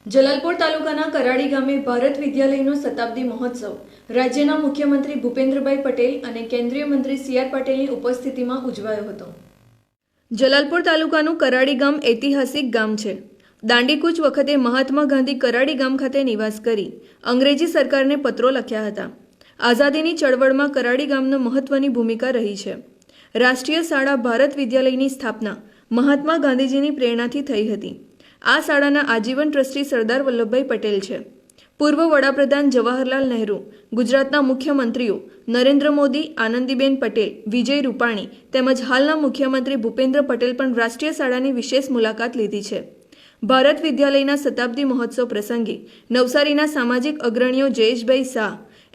જલાલપોર તાલુકાના કરાડી ગામે ભારત વિદ્યાલયનો શતાબ્દી મહોત્સવ રાજ્યના મુખ્યમંત્રી ભૂપેન્દ્રભાઈ પટેલ અને કેન્દ્રીય મંત્રી સી.આર. પાટીલની ઉપસ્થિતિમાં ઉજવાયો હતો। જલાલપોર તાલુકાનું કરાડી ગામ ઐતિહાસિક ગામ છે। દાંડીકૂચ વખતે મહાત્મા ગાંધી કરાડી ગામ ખાતે નિવાસ કરી અંગ્રેજી સરકારને પત્રો લખ્યા હતા। આઝાદીની ચળવળમાં કરાડી ગામનો મહત્વની ભૂમિકા રહી છે। રાષ્ટ્રીય શાળા ભારત વિદ્યાલયની સ્થાપના મહાત્મા ગાંધીજીની પ્રેરણાથી થઈ હતી। આ શાળાના આજીવન ટ્રસ્ટી સરદાર વલ્લભભાઈ પટેલ છે। પૂર્વ વડાપ્રધાન જવાહરલાલ નહેરુ, ગુજરાતના મુખ્યમંત્રીઓ નરેન્દ્ર મોદી, આનંદીબેન પટેલ, વિજય રૂપાણી તેમજ હાલના મુખ્યમંત્રી ભૂપેન્દ્ર પટેલ પણ રાષ્ટ્રીય શાળાની વિશેષ મુલાકાત લીધી છે। ભારત વિદ્યાલયના શતાબ્દી મહોત્સવ પ્રસંગે નવસારીના સામાજિક અગ્રણીઓ જયેશભાઈ શાહ,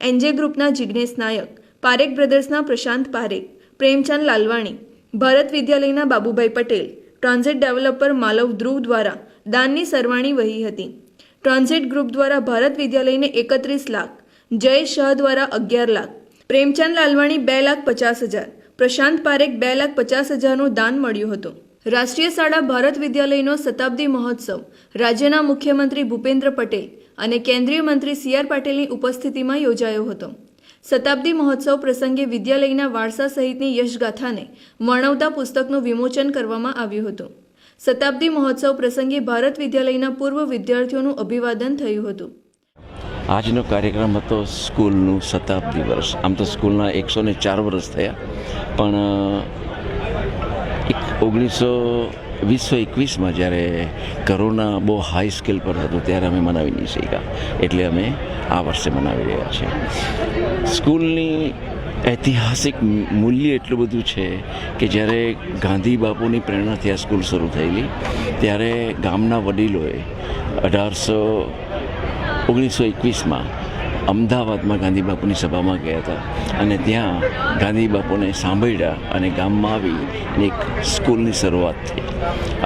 એનજે ગ્રુપના જિગ્નેશ નાયક, પારેખ બ્રધર્સના પ્રશાંત પારેખ, પ્રેમચંદ લાલવાણી, ભારત વિદ્યાલયના બાબુભાઈ પટેલ, ટ્રાન્ઝિટ ડેવલપર માલવ ધ્રુવ દ્વારા દાનની સરવાણી વહી હતી। ટ્રાન્ઝિટ ગ્રુપ દ્વારા ભારત વિદ્યાલયને 31 લાખ, જય શાહ દ્વારા 11 લાખ, પ્રેમચંદ લાલવાણી 2,50,000, પ્રશાંત પારેખ 2,50,000નું દાન મળ્યું હતું। રાષ્ટ્રીય શાળા ભારત વિદ્યાલયનો શતાબ્દી મહોત્સવ રાજ્યના મુખ્યમંત્રી ભૂપેન્દ્ર પટેલ અને કેન્દ્રીય મંત્રી સી.આર. પાટીલની ઉપસ્થિતિમાં યોજાયો હતો। શતાબ્દી મહોત્સવ પ્રસંગે વિદ્યાલયના વારસા સહિતની યશગાથાને વર્ણવતા પુસ્તકનું વિમોચન કરવામાં આવ્યું હતું। શતાબ્દી મહોત્સવ પ્રસંગે ભારત વિદ્યાલયના પૂર્વ વિદ્યાર્થીઓનું અભિવાદન થયું હતું। આજનો કાર્યક્રમ હતો સ્કૂલનું શતાબ્દી વર્ષ। આમ તો સ્કૂલના 104 વર્ષ થયા, પણ 1921માં જ્યારે કોરોના બહુ હાઈ સ્કેલ પર હતો ત્યારે અમે મનાવી નહીં શક્યા, એટલે અમે આ વર્ષે મનાવી રહ્યા છીએ। સ્કૂલની ઐતિહાસિક મૂલ્ય એટલું બધું છે કે જ્યારે ગાંધી બાપુની પ્રેરણાથી આ સ્કૂલ શરૂ થયેલી ત્યારે ગામના વડીલોએ 1921માં અમદાવાદમાં ગાંધી બાપુની સભામાં ગયા હતા અને ત્યાં ગાંધી બાપુને સાંભળ્યા અને ગામમાં આવી એક સ્કૂલની શરૂઆત થઈ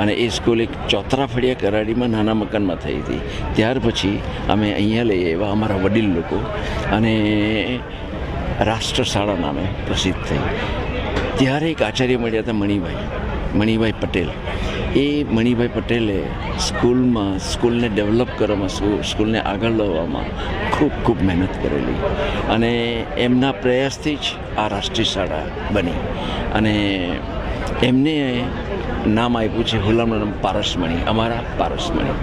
અને એ સ્કૂલ એક ચોતરા ફળિયા કરાડીમાં નાના મકાનમાં થઈ હતી। ત્યાર પછી અમે અહીંયા લઈ આવ્યા અમારા વડીલ લોકો અને રાષ્ટ્ર શાળા નામે પ્રસિદ્ધ થઈ। ત્યારે એક આચાર્ય મળ્યા હતા મણિભાઈ પટેલ। એ મણિભાઈ પટેલે સ્કૂલને ડેવલપ કરવામાં, સ્કૂલને આગળ લાવવામાં ખૂબ મહેનત કરેલી અને એમના પ્રયાસથી જ આ રાષ્ટ્રીય શાળા બની અને એમને નામ આપ્યું છે હુલામનું નામ પારસમણી, અમારા પારસમણી।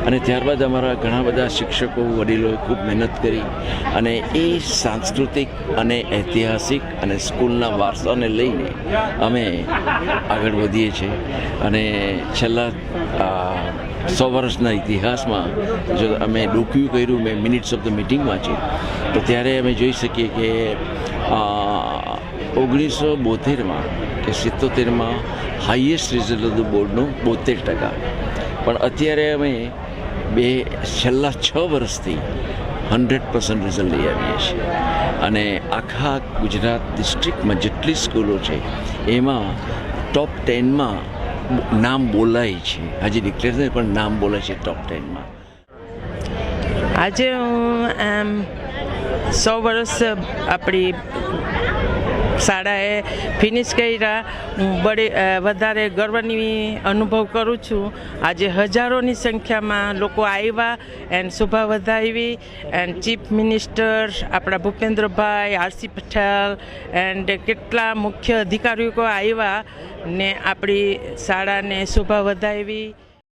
અને ત્યારબાદ અમારા ઘણા બધા શિક્ષકો વડીલોએ ખૂબ મહેનત કરી અને એ સાંસ્કૃતિક અને ઐતિહાસિક અને સ્કૂલના વારસાને લઈને અમે આગળ વધીએ છીએ અને છેલ્લા 100 વર્ષના ઇતિહાસમાં જો અમે ડોક્યુ કર્યું, મેં મિનિટ્સ ઓફ ધ મિટિંગ વાંચી, તો ત્યારે અમે જોઈ શકીએ કે 1972માં કે 77માં હાઈએસ્ટ રિઝલ્ટ હતું બોર્ડનું 72%, પણ અત્યારે અમે છેલ્લા 6 વર્ષથી 100% રિઝલ્ટ લઈ આવીએ છીએ અને આખા ગુજરાત ડિસ્ટ્રિક્ટમાં જેટલી સ્કૂલો છે એમાં ટોપ 10માં નામ બોલાય છે। હજી ડિક્લેર નહીં પણ નામ બોલાય છે ટોપ 10માં। આજે હું 100 વર્ષ આપણી શાળાએ ફિનિશ કર્યા, હું વધારે ગર્વની અનુભવ કરું છું। આજે હજારોની સંખ્યામાં લોકો આવ્યા એન્ડ શોભા વધાવી એન્ડ ચીફ મિનિસ્ટર આપણા ભૂપેન્દ્રભાઈ, આર.સી. પટેલ એન્ડ કેટલા મુખ્ય અધિકારીઓ આવ્યા ને આપણી શાળાને શોભા વધાવી।